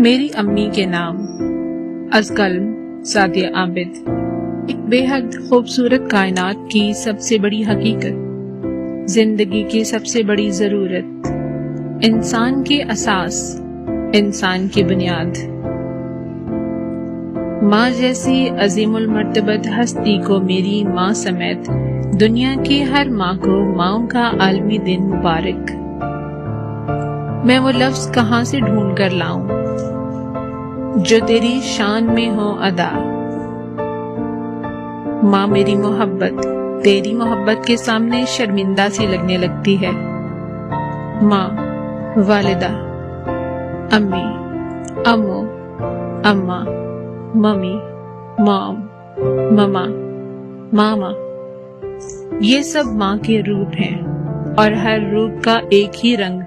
मेरी अम्मी के नाम अज़कल्म सादिया आबिद। एक बेहद खूबसूरत कायनात की सबसे बड़ी हकीकत, जिंदगी की सबसे बड़ी जरूरत, इंसान की असास, इंसान की बुनियाद। माँ जैसी अजीमुल मर्तबत हस्ती को मेरी माँ समेत दुनिया की हर माँ को माँओं का आलमी दिन मुबारक। मैं वो लफ्ज कहाँ से ढूंढ कर लाऊं जो तेरी शान में हो अदा। माँ मेरी मोहब्बत तेरी मोहब्बत के सामने शर्मिंदा सी लगने लगती है। माँ, वालिदा, अम्मी, अम्मो, अम्मा, मम्मी, मॉम, ममा, मामा, ये सब माँ के रूप हैं और हर रूप का एक ही रंग